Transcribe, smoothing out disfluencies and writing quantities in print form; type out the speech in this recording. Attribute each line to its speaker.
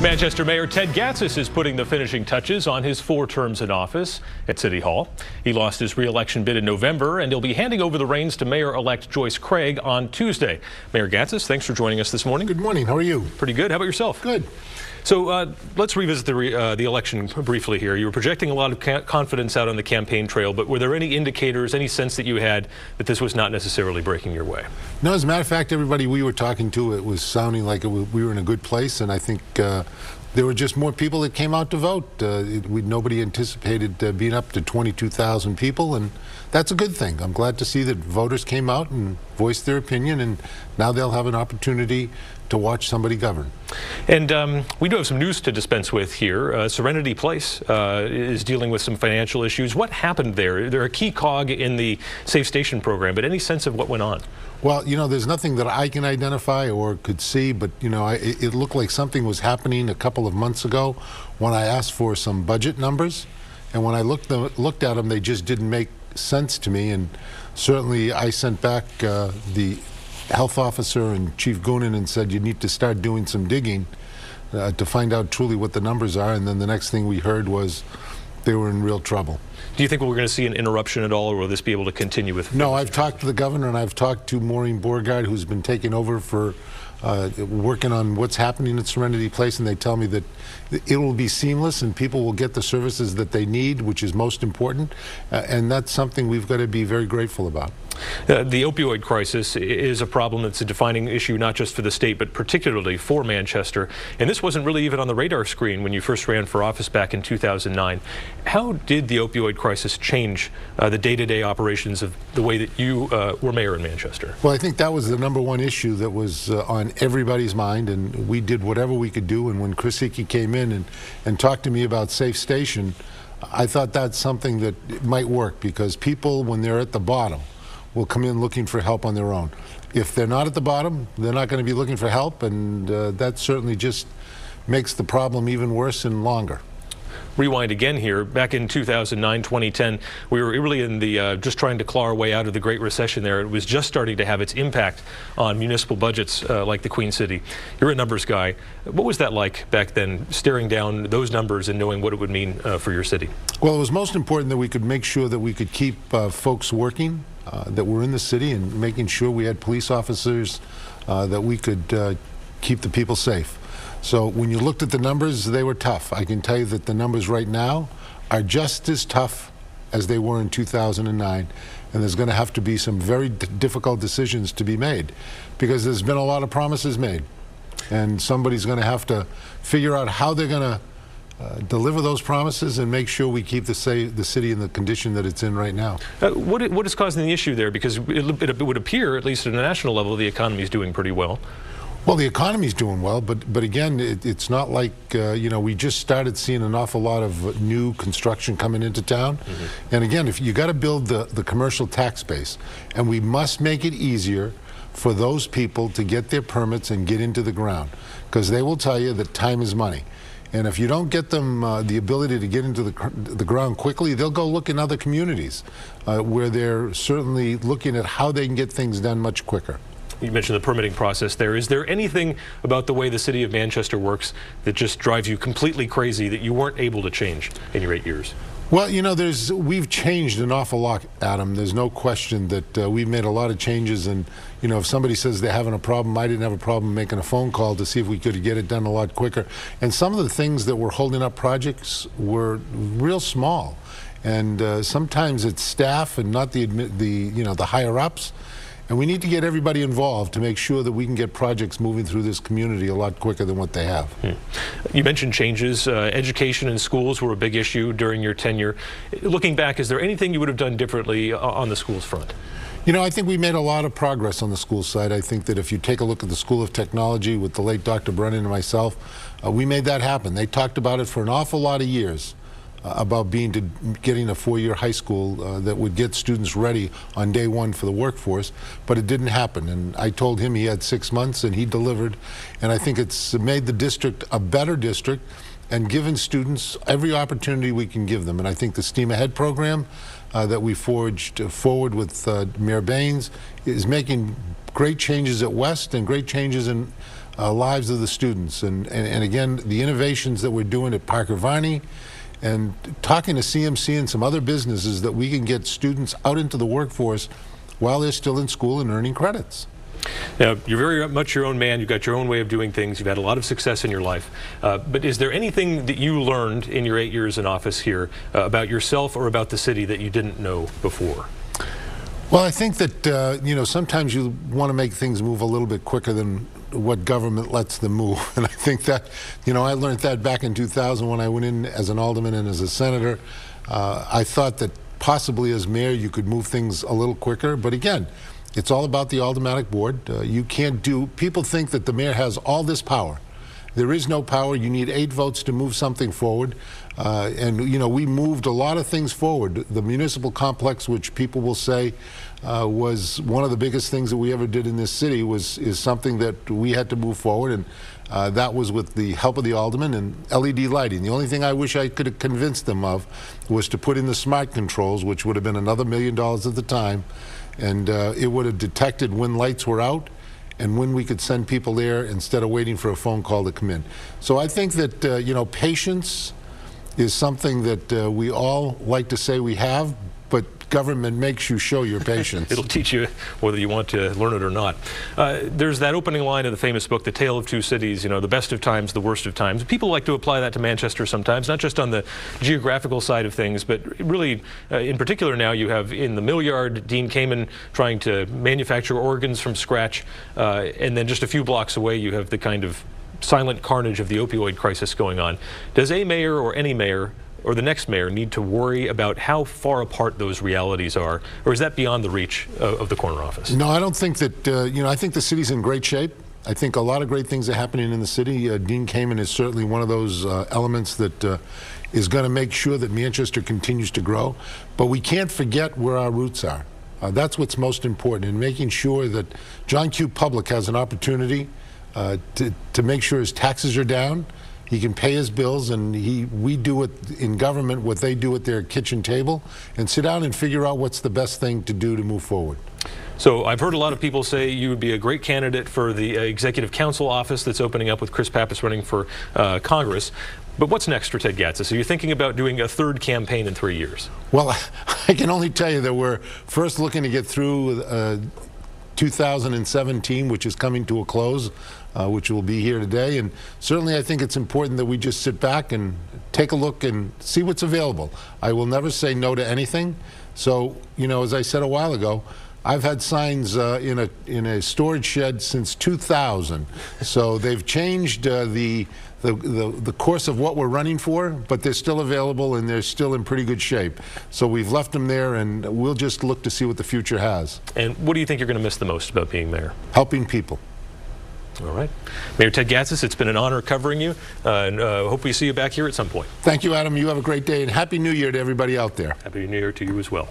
Speaker 1: Manchester Mayor Ted Gatsas is putting the finishing touches on his 4 terms in office at City Hall. He lost his re-election bid in November, and he'll be handing over the reins to Mayor-elect Joyce Craig on Tuesday. Mayor Gatsas, thanks for joining us this morning.
Speaker 2: Good morning. How are you?
Speaker 1: Pretty good. How about yourself?
Speaker 2: Good.
Speaker 1: So let's revisit the election briefly here. You were projecting a lot of confidence out on the campaign trail, but were there any indicators, any sense that you had that this was not necessarily breaking your way?
Speaker 2: No, as a matter of fact, everybody we were talking to, it was sounding like we were in a good place, and I think there were just more people that came out to vote. Nobody anticipated being up to 22,000 people, and that's a good thing. I'm glad to see that voters came out and voiced their opinion, and now they'll have an opportunity to watch somebody govern.
Speaker 1: And we do have some news to dispense with here. Serenity Place is dealing with some financial issues. What happened there? They're a key cog in the Safe Station program, but any sense of what went on?
Speaker 2: Well, you know, there's nothing that I can identify or could see, but, you know, it looked like something was happening a couple of months ago when I asked for some budget numbers. And when I looked at them, they just didn't make sense to me. And certainly I sent back the health officer and Chief Goonan and said, you need to start doing some digging to find out truly what the numbers are. And then the next thing we heard was they were in real trouble.
Speaker 1: Do you think we're going to see an interruption at all, or will this be able to continue with?
Speaker 2: No, I've talked to the governor and I've talked to Maureen Beauregard, who's been taking over for working on what's happening at Serenity Place, and they tell me that it will be seamless and people will get the services that they need, which is most important, and that's something we've got to be very grateful about.
Speaker 1: The opioid crisis is a problem that's a defining issue not just for the state but particularly for Manchester, and this wasn't really even on the radar screen when you first ran for office back in 2009. How did the opioid crisis change the day-to-day operations of the way that you were mayor in Manchester?
Speaker 2: Well, I think that was the #1 issue that was on everybody's mind, and we did whatever we could do. And when Chris Hickey came in and talked to me about Safe Station, I thought that's something that might work, because people, when they're at the bottom, will come in looking for help on their own. If they're not at the bottom, they're not going to be looking for help, and that certainly just makes the problem even worse and longer.
Speaker 1: Rewind again here. Back in 2009, 2010, we were really in the just trying to claw our way out of the Great Recession there. It was just starting to have its impact on municipal budgets like the Queen City. You're a numbers guy. What was that like back then, staring down those numbers and knowing what it would mean for your city? Well,
Speaker 2: it was most important that we could make sure that we could keep folks working, that were in the city, and making sure we had police officers that we could keep the people safe. So when you looked at the numbers, they were tough. I can tell you that the numbers right now are just as tough as they were in 2009, and there's going to have to be some very difficult decisions to be made, because there's been a lot of promises made, and somebody's going to have to figure out how they're going to deliver those promises and make sure we keep the city in the condition that it's in right now.
Speaker 1: What is causing the issue there? Because it would appear, at least at a national level, the economy is doing pretty well.
Speaker 2: Well, the economy's doing well, but again, it's not like, you know, we just started seeing an awful lot of new construction coming into town. Mm-hmm. And again, if you got to build the commercial tax base, and we must make it easier for those people to get their permits and get into the ground, because they will tell you that time is money. And if you don't get them the ability to get into the ground quickly, they'll go look in other communities where they're certainly looking at how they can get things done much quicker.
Speaker 1: You mentioned the permitting process there. Is there anything about the way the city of Manchester works that just drives you completely crazy that you weren't able to change in your 8 years?
Speaker 2: Well, you know, we've changed an awful lot, Adam. There's no question that we've made a lot of changes, and, you know, if somebody says they're having a problem, I didn't have a problem making a phone call to see if we could get it done a lot quicker. And some of the things that were holding up projects were real small, and sometimes it's staff and not the higher-ups. And we need to get everybody involved to make sure that we can get projects moving through this community a lot quicker than what they have.
Speaker 1: You mentioned changes. Education in schools were a big issue during your tenure. Looking back, is there anything you would have done differently on the schools front?
Speaker 2: You know, I think we made a lot of progress on the school side. I think that if you take a look at the School of Technology with the late Dr. Brennan and myself, we made that happen. They talked about it for an awful lot of years, about getting a 4-year high school that would get students ready on day 1 for the workforce, but it didn't happen. And I told him he had 6 months, and he delivered. And I think it's made the district a better district and given students every opportunity we can give them. And I think the STEAM Ahead program that we forged forward with Mayor Baines is making great changes at West and great changes in lives of the students. And again, the innovations that we're doing at Parker Varney, and talking to CMC and some other businesses that we can get students out into the workforce while they're still in school and earning credits.
Speaker 1: Now, you're very much your own man. You've got your own way of doing things. You've had a lot of success in your life. But is there anything that you learned in your 8 years in office here about yourself or about the city that you didn't know before?
Speaker 2: Well, I think that, you know, sometimes you want to make things move a little bit quicker than what government lets them move. And I think that, you know, I learned that back in 2000 when I went in as an alderman and as a senator. I thought that possibly as mayor you could move things a little quicker. But again, it's all about the aldermanic board. You can't do, people think that the mayor has all this power. There is no power. You need 8 votes to move something forward. And, you know, we moved a lot of things forward. The municipal complex, which people will say was one of the biggest things that we ever did in this city, is something that we had to move forward. And that was with the help of the aldermen and LED lighting. The only thing I wish I could have convinced them of was to put in the smart controls, which would have been another $1 million at the time. And it would have detected when lights were out and when we could send people there instead of waiting for a phone call to come in. So I think that, you know, patience is something that we all like to say we have, but government makes you show your patience.
Speaker 1: It'll teach you whether you want to learn it or not. There's that opening line of the famous book, The Tale of Two Cities, you know, the best of times, the worst of times. People like to apply that to Manchester sometimes, not just on the geographical side of things, but really, in particular now, you have in the mill yard, Dean Kamen trying to manufacture organs from scratch, and then just a few blocks away, you have the kind of silent carnage of the opioid crisis going on. Does a mayor or any mayor or the next mayor need to worry about how far apart those realities are, or is that beyond the reach of the corner office?
Speaker 2: No, I don't think that, you know, I think the city's in great shape. I think a lot of great things are happening in the city. Dean Kamen is certainly one of those elements that is going to make sure that Manchester continues to grow. But we can't forget where our roots are. That's what's most important, in making sure that John Q. Public has an opportunity to make sure his taxes are down, he can pay his bills, and we do it in government what they do at their kitchen table, and sit down and figure out what's the best thing to do to move forward.
Speaker 1: So I've heard a lot of people say you would be a great candidate for the executive council office that's opening up with Chris Pappas running for Congress. But what's next for Ted Gatsas? So you're thinking about doing a third campaign in 3 years? Well,
Speaker 2: I can only tell you that we're first looking to get through 2017, which is coming to a close, which will be here today. And certainly I think it's important that we just sit back and take a look and see what's available. I will never say no to anything. So, you know, as I said a while ago, I've had signs in a storage shed since 2000. So they've changed the course of what we're running for, but they're still available and they're still in pretty good shape. So we've left them there, and we'll just look to see what the future has.
Speaker 1: And what do you think you're going to miss the most about being mayor?
Speaker 2: Helping people.
Speaker 1: All right. Mayor Ted Gatsas, it's been an honor covering you, and hope we see you back here at some point.
Speaker 2: Thank you, Adam. You have a great day, and Happy New Year to everybody out there.
Speaker 1: Happy New Year to you as well.